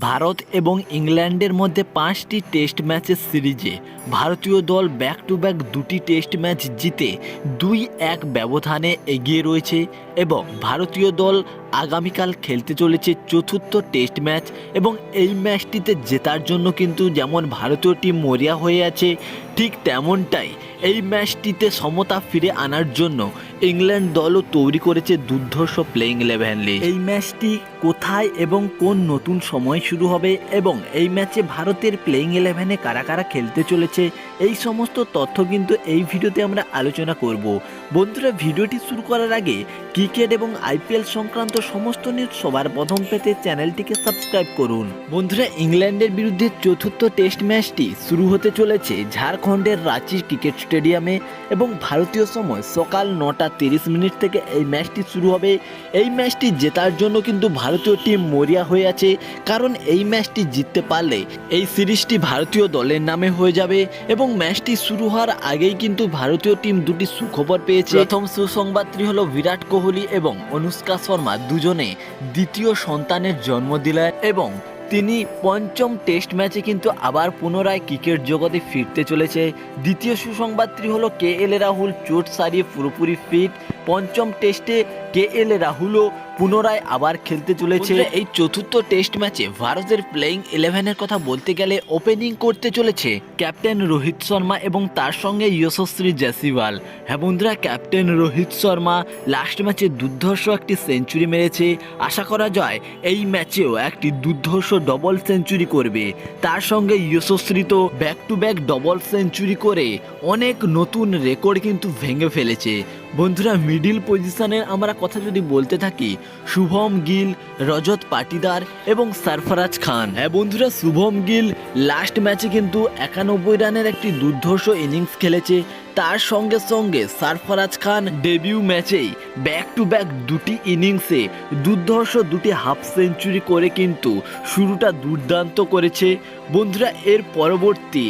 ভারত এবং ইংল্যান্ডের মধ্যে 5টি টেস্ট ম্যাচের সিরিজে ভারতীয় দল ব্যাক টু ব্যাক 2টি টেস্ট ম্যাচ জিতে 2-1 ব্যবধানে এগিয়ে রয়েছে এবং ভারতীয় দল আগামীকাল খেলতে চলেছে চতুর্থ টেস্ট ম্যাচ এবং এই ম্যাচটিতে জেতার জন্য কিন্তু যেমন ভারতীয় টিম মরিয়া হয়ে আছে, ঠিক তেমনটাই এই ম্যাচটিতে সমতা ফিরে আনার জন্য ইংল্যান্ড দলও তৈরি করেছে দুর্ধর্ষ প্লেইং 11 লিস্ট। এই ম্যাচটি কোথায় এবং কোন নতুন সময় শুরু হবে এবং এই ম্যাচে ভারতের প্লেইং 11-এ কারা কারা খেলতে চলেছে, এই সমস্ত তথ্য কিন্তু এই ভিডিওতে আমরা আলোচনা করব। বন্ধুরা, ভিডিওটি শুরু করার আগে ক্রিকেট এবং আইপিএল সংক্রান্ত সমস্ত নিউজ সবার প্রথম পেতে চ্যানেলটিকে সাবস্ক্রাইব করুন। বন্ধুরা, ইংল্যান্ডের বিরুদ্ধে চতুর্থ টেস্ট ম্যাচটি শুরু হতে চলেছে ঝাড়খণ্ডের রাঁচি ক্রিকেট স্টেডিয়ামে এবং ভারতীয় সময় সকাল 9:30 থেকে এই ম্যাচটি শুরু হবে। এই ম্যাচটি জেতার জন্য কিন্তু ভারতীয় টিম মরিয়া হয়ে আছে, কারণ এই ম্যাচটি জিততে পারলে এই সিরিজটি ভারতীয় দলের নামে হয়ে যাবে এবং ম্যাচটি শুরু হওয়ার আগেই কিন্তু ভারতীয় টিম দুটি সুখবর পেয়েছে। প্রথম সুসংবাদটি হলো বিরাট কোহলি এবং অনুষ্কা শর্মা দুজনে দ্বিতীয় সন্তানের জন্ম দিলেন এবং তিনি পঞ্চম টেস্ট ম্যাচে কিন্তু আবার পুনরায় ক্রিকেট জগতে ফিরতে চলেছে। দ্বিতীয় সুসংবাদটি হলো KL রাহুল চোট সারিয়ে পুরোপুরি ফিট। পঞ্চম টেস্টে KL রাহুলও পুনরায় আবার খেলতে চলেছে। এই চতুর্থ টেস্ট ম্যাচে ভারতের প্লেইং 11-এর কথা বলতে গেলে ওপেনিং করতে চলেছে ক্যাপ্টেন রোহিত শর্মা এবং তার সঙ্গে যশস্বী জয়সওয়াল। হ্যাঁ বন্ধুরা, ক্যাপ্টেন রোহিত শর্মা লাস্ট ম্যাচে দুর্ধর্ষ একটি সেঞ্চুরি মেরেছে। আশা করা যায় এই ম্যাচেও একটি দুর্ধর্ষ ডবল সেঞ্চুরি করবে। তার সঙ্গে যশস্বী তো back to back double century করে অনেক নতুন রেকর্ড কিন্তু ভেঙে ফেলেছে। বন্ধুরা, মিডিল পজিশনের আমরা কথা যদি বলতে থাকি, শুভম গিল, রজত পাটিদার এবং সরফরাজ খান। হ্যাঁ বন্ধুরা, শুভম গিল লাস্ট ম্যাচে কিন্তু 91 রানের একটি দুর্ধর্ষ ইনিংস খেলেছে। তার সঙ্গে সঙ্গে সরফরাজ খান ডেবিউ ম্যাচেই ব্যাক টু ব্যাক দুটি ইনিংসে দুর্ধর্ষ দুটি হাফ সেঞ্চুরি করে কিন্তু শুরুটা দুর্দান্ত করেছে। বন্ধুরা, এর পরবর্তী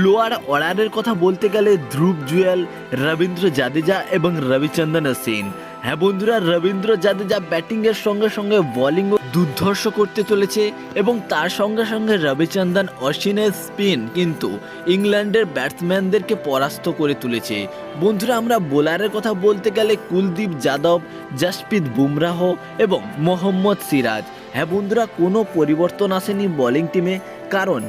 লোয়ার অর্ডারের কথা বলতে গেলে ধ্রুব জুয়েল, রবীন্দ্র জাদেজা এবং রবিচন্দ্রন অশ্বিন। হ্যাঁ বন্ধুরা, রবীন্দ্র জাদেজা ব্যাটিংয়ের সঙ্গে সঙ্গে বোলিংও দুর্ধর্ষ করতে চলেছে এবং তার সঙ্গে সঙ্গে রবিচন্দ্রন অশ্বিনের স্পিন কিন্তু ইংল্যান্ডের ব্যাটসম্যানদেরকে পরাস্ত করে তুলেছে। বন্ধুরা, আমরা বোলারের কথা বলতে গেলে কুলদীপ যাদব, জসপ্রীত বুমরাহ এবং মোহাম্মদ সিরাজ। হ্যাঁ বন্ধুরা, কোনো পরিবর্তন আসেনি বোলিং টিমে, কারণ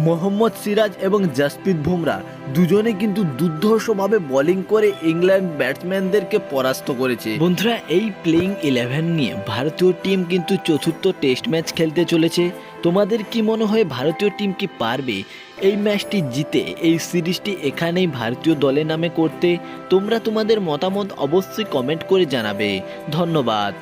মোহাম্মদ সিরাজ এবং জসপ্রীত বুমরা দুজনে কিন্তু দুর্ধর্ষভাবে বোলিং করে ইংল্যান্ড ব্যাটসম্যানদেরকে পরাস্ত করেছে। বন্ধুরা, এই প্লেইং 11 নিয়ে ভারতীয় টিম কিন্তু চতুর্থ টেস্ট ম্যাচ খেলতে চলেছে। তোমাদের কি মনে হয় ভারতীয় টিম কি পারবে এই ম্যাচটি জিতে এই সিরিজটি এখানেই ভারতীয় দলের নামে করতে? তোমরা তোমাদের মতামত অবশ্যই কমেন্ট করে জানাবে। ধন্যবাদ।